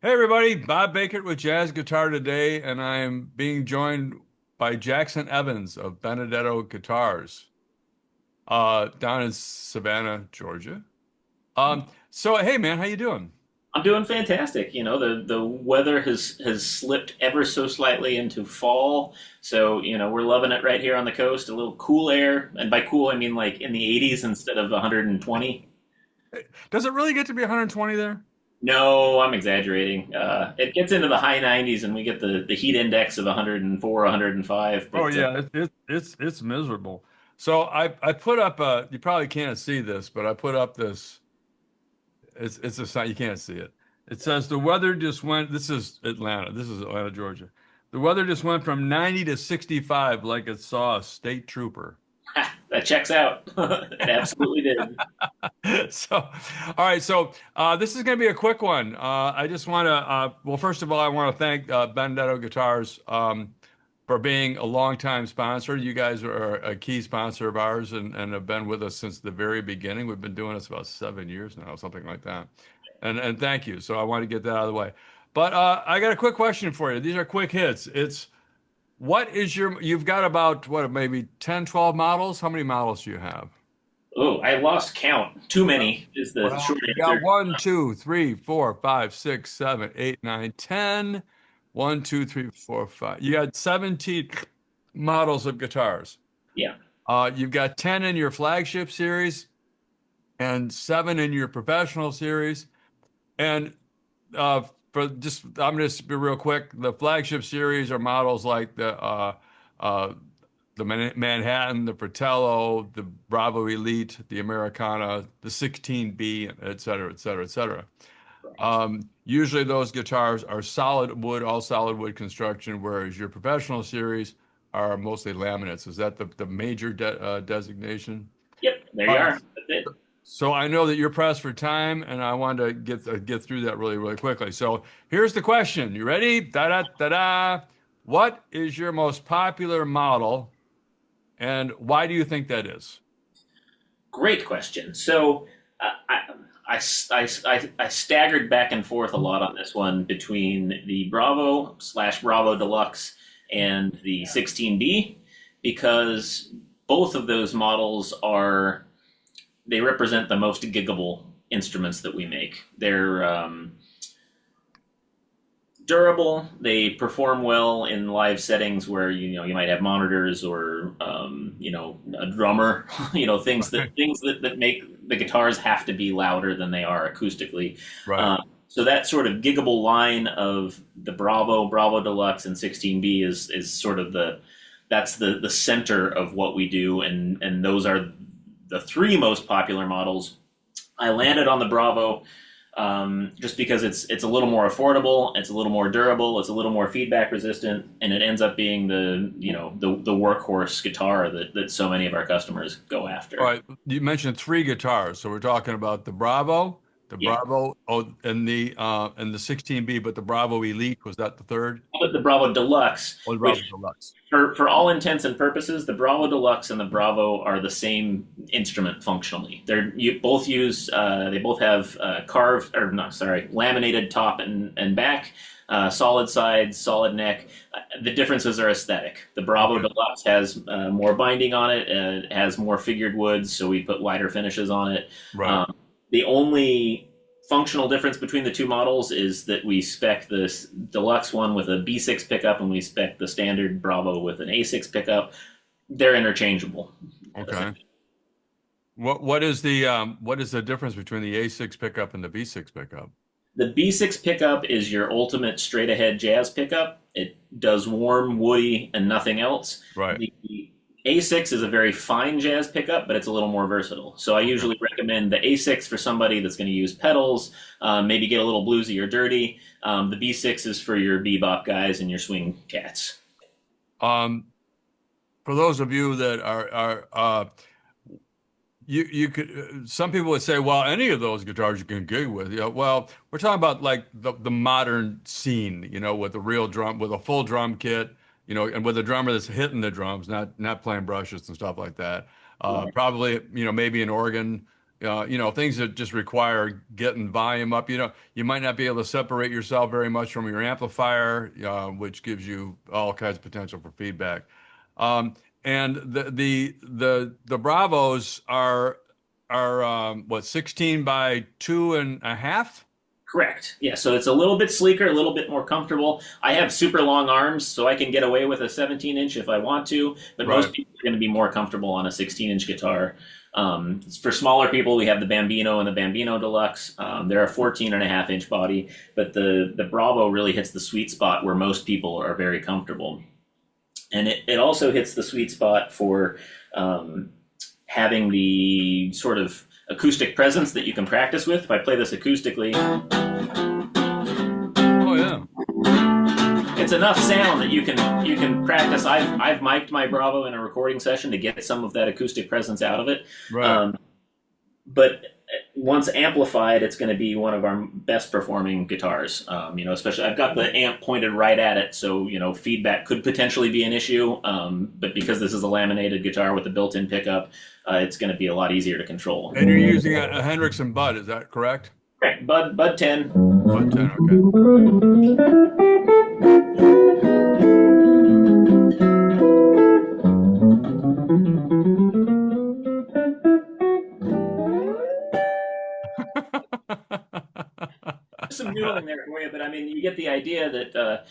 Hey everybody, Bob Bakert with Jazz Guitar today, and I am being joined by Jackson Evans of Benedetto Guitars, down in Savannah, Georgia. So hey man, how you doing? I'm doing fantastic. The weather has slipped ever so slightly into fall, so we're loving it right here on the coast. A little cool air, and by cool I mean like in the 80s instead of 120. Does it really get to be 120 there? No, I'm exaggerating. It gets into the high 90s, and we get the heat index of 104, 105. Oh But yeah, it's miserable. So I put up you probably can't see this, but I put up this. It's a sign you can't see it. It says the weather just went. This is Atlanta. This is Atlanta, Georgia. The weather just went from 90 to 65 like it saw a state trooper. that checks out. It absolutely did. So, all right. So, this is going to be a quick one. I just want to, well, first of all, I want to thank Benedetto Guitars for being a longtime sponsor. You guys are a key sponsor of ours and have been with us since the very beginning. We've been doing this about 7 years now, something like that. And thank you. So, I want to get that out of the way. But I got a quick question for you. These are quick hits. You've got about, what, maybe 10, 12 models? How many models do you have? Oh, I lost count. Too many is the Well, short you got answer. one, two, three, four, five, six, seven, eight, nine, 10. 1, 2, 3, 4, 5. You got 17 models of guitars. Yeah. You've got 10 in your flagship series and 7 in your professional series. And I'm going to be real quick. The flagship series are models like uh, the Manhattan, the Fratello, the Bravo Elite, the Americana, the 16B, et cetera, et cetera, et cetera. Usually those guitars are solid wood, all solid wood construction, whereas your professional series are mostly laminates. Is that the major designation? Yep. There All you right. are. That's it. So I know that you're pressed for time, and I wanted to get through that really, really quickly. So here's the question. You ready? Da da da da. What is your most popular model, and why do you think that is? Great question. So I staggered back and forth a lot on this one between the Bravo slash Bravo Deluxe and the 16B because both of those models they represent the most giggable instruments that we make. They're durable. They perform well in live settings where you might have monitors or a drummer. Things that make the guitars have to be louder than they are acoustically. Right. Uh, so that sort of giggable line of the Bravo Deluxe, and 16B is sort of the center of what we do, and those are the three most popular models. I landed on the Bravo just because it's a little more affordable, it's a little more durable, it's a little more feedback resistant, and it ends up being the workhorse guitar that so many of our customers go All after. right, you mentioned three guitars, so we're talking about the Yeah, Bravo, oh, and the 16B, but the Bravo Elite was that the third? but the Bravo Deluxe, Oh, the Bravo which Deluxe. for all intents and purposes, the Bravo Deluxe and the Bravo are the same instrument functionally. They both have carved or not sorry laminated top and back, solid sides, solid neck. The differences are aesthetic. The Bravo Okay, Deluxe has more binding on it. It has more figured woods, so we put lighter finishes on it. right. Um, the only functional difference between the two models is that we spec this deluxe one with a B6 pickup and we spec the standard Bravo with an A6 pickup. They're interchangeable. Okay. What is the difference between the A6 pickup and the B6 pickup? The B6 pickup is your ultimate straight ahead jazz pickup. It does warm, woody, and nothing else. Right. The A6 is a very fine jazz pickup, but it's a little more versatile. So I Okay. usually recommend the A6 for somebody that's going to use pedals, maybe get a little bluesy or dirty. The B6 is for your bebop guys and your swing cats. Um, for those of you that are you could some people would say, well, any of those guitars you can gig with. Yeah, well, we're talking about like the modern scene, with a real drum, with a full drum kit, and with a drummer that's hitting the drums, not playing brushes and stuff like that. Right. Probably, maybe an organ, things that just require getting volume up. You might not be able to separate yourself very much from your amplifier, which gives you all kinds of potential for feedback. Um, and the Bravos are what, 16 by 2.5? Correct. Yeah, so it's a little bit sleeker, a little bit more comfortable. I have super long arms, so I can get away with a 17-inch if I want to, but Right. most people are going to be more comfortable on a 16-inch guitar. For smaller people, we have the Bambino and the Bambino Deluxe. They're a 14.5-inch body, but the Bravo really hits the sweet spot where most people are very comfortable. And it also hits the sweet spot for um, having the sort of acoustic presence that you can practice with. If I play this acoustically, Oh yeah. it's enough sound that you can practice. I've mic'd my Bravo in a recording session to get some of that acoustic presence out of it. Right. Um, but once amplified, it's going to be one of our best performing guitars. Especially I've got the amp pointed right at it, so feedback could potentially be an issue. But because this is a laminated guitar with a built-in pickup, it's going to be a lot easier to control. And you're using a Hendrix and Bud, is that correct? Okay, Bud 10. Bud 10, okay. Some noodling there for you, but I mean, you get the idea that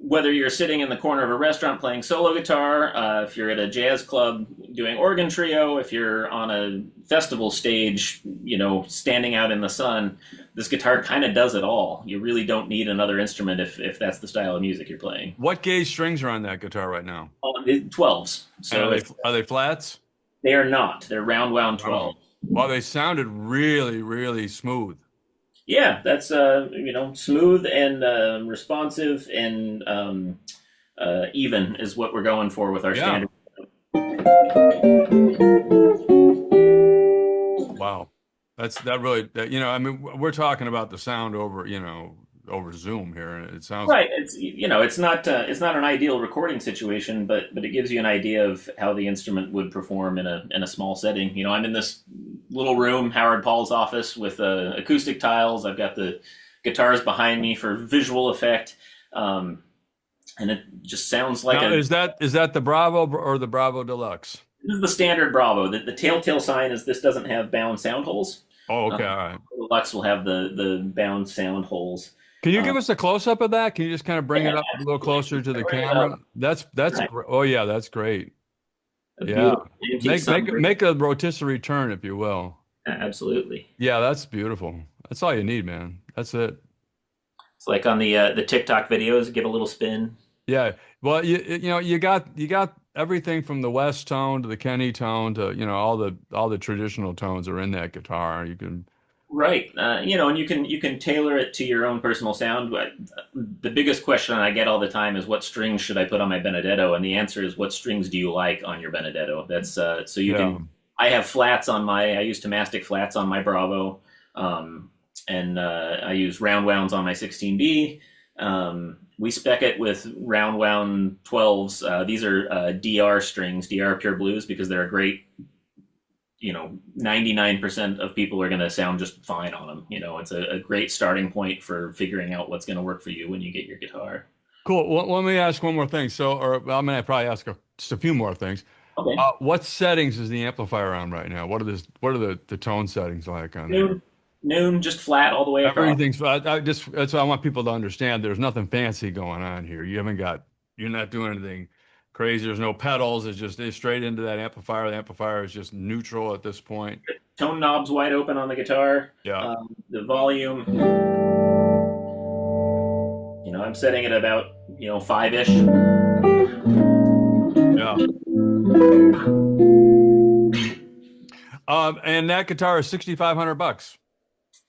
whether you're sitting in the corner of a restaurant playing solo guitar, if you're at a jazz club doing organ trio, if you're on a festival stage, standing out in the sun, this guitar kind of does it all. You really don't need another instrument if that's the style of music you're playing. What gauge strings are on that guitar right now? 12s. And So are they flats? they are not. They're round wound Oh, 12. well, they sounded really, really smooth. Yeah, that's smooth and responsive and even is what we're going for with our Yeah. standard. Wow. That really, I mean, we're talking about the sound over, over Zoom here, and it sounds. Right. It's not an ideal recording situation, but it gives you an idea of how the instrument would perform in a small setting. I'm in this little room, Howard Paul's office, with acoustic tiles. I've got the guitars behind me for visual effect, and it just sounds like Now, a. is that the Bravo or the Bravo Deluxe? This is the standard Bravo. The telltale sign is this doesn't have bound sound holes. Oh, okay, Um, all right. the Lux will have the bound sound holes. Can you Um, give us a close up of that? Can you just kind of bring it yeah, up a little closer to the bring it up. camera? That's Right. Oh yeah, that's great. A Yeah. beautiful antique Make a rotisserie turn, if you will. Absolutely. Yeah, that's beautiful. That's all you need, man. That's it. It's like on the TikTok videos, give a little spin. Yeah. Well, you got everything from the West tone to the Kenny tone to all the traditional tones are in that guitar. You can. Right. And you can tailor it to your own personal sound. But the biggest question I get all the time is what strings should I put on my Benedetto? And the answer is what strings do you like on your Benedetto? That's so you Yeah. can. I have flats on my. I use Tomastic flats on my Bravo, and I use round wounds on my 16B. We spec it with round wound 12s. These are DR strings, DR Pure Blues, because they're a great 99% of people are going to sound just fine on them. It's a great starting point for figuring out what's going to work for you when you get your guitar. Cool. Well, let me ask one more thing. I'm gonna probably ask just a few more things. Okay. What settings is the amplifier on right now? What are the tone settings like on there? Noon, just flat all the way across. Everything's. That's what I want people to understand. There's nothing fancy going on here. You're not doing anything crazy. There's no pedals. It's straight into that amplifier. The amplifier is just neutral at this point. Tone knobs wide open on the guitar. Yeah. The volume, I'm setting it about 5-ish. Yeah. And that guitar is $6,500.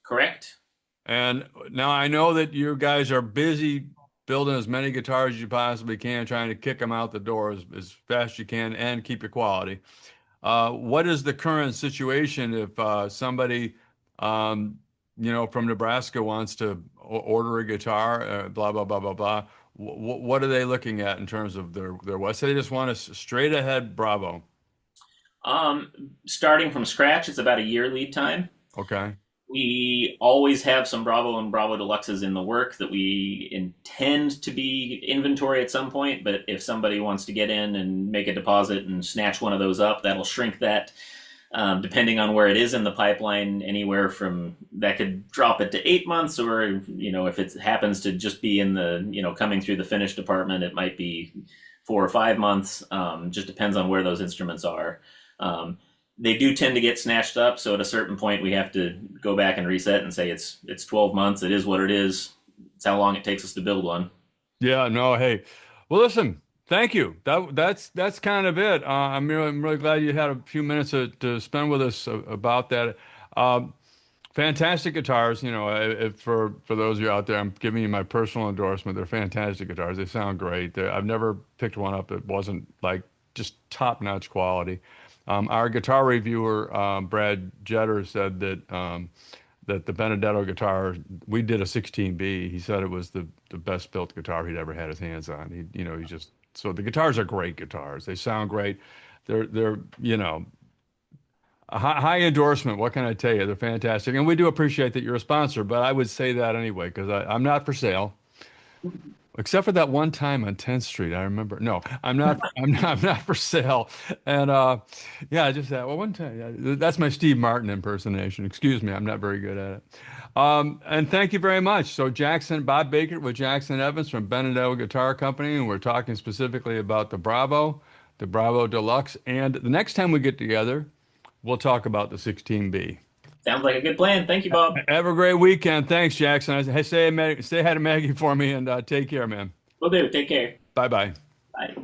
Correct. And now I know that you guys are busy building as many guitars as you possibly can, trying to kick them out the door as fast as you can and keep your quality. What is the current situation if somebody, from Nebraska wants to order a guitar, blah, blah, blah, blah, blah. What are they looking at in terms of their what? Say they just want a straight ahead Bravo. Starting from scratch, it's about a year lead time. Okay. We always have some Bravo and Bravo Deluxes in the work that we intend to be inventory at some point. But if somebody wants to get in and make a deposit and snatch one of those up, that'll shrink that. Depending on where it is in the pipeline, anywhere from that could drop it to 8 months, or if it happens to just be in the coming through the finish department, it might be 4 or 5 months. Just depends on where those instruments are. Um, they do tend to get snatched up, so at a certain point we have to go back and reset and say it's 12 months. It is what it is. It's how long it takes us to build one. Yeah, no, hey. Well, listen, thank you. That's kind of it. I'm really glad you had a few minutes to spend with us about that. Um, Fantastic guitars, for those of you out there, I'm giving you my personal endorsement. They're fantastic guitars. They sound great. I've never picked one up that wasn't like just top-notch quality. Our guitar reviewer, Brad Jetter, said that the Benedetto guitar, we did a 16B. He said it was the best built guitar he'd ever had his hands on. He just so the guitars are great guitars. They sound great. They're a high endorsement. What can I tell you? They're fantastic, and we do appreciate that you're a sponsor. But I would say that anyway because I'm not for sale. Except for that one time on 10th Street, I remember. No, I'm not. I'm not for sale. And yeah, I just well, one time. Yeah, that's my Steve Martin impersonation. Excuse me, I'm not very good at it. And thank you very much. So Bob Bakert with Jackson Evans from Benedetto Guitar Company, and we're talking specifically about the Bravo Deluxe. And the next time we get together, we'll talk about the 16B. Sounds like a good plan. Thank you, Bob. Have a great weekend. Thanks, Jackson. Say hi to Maggie for me and take care, man. Will do. Take care. Bye bye. Bye.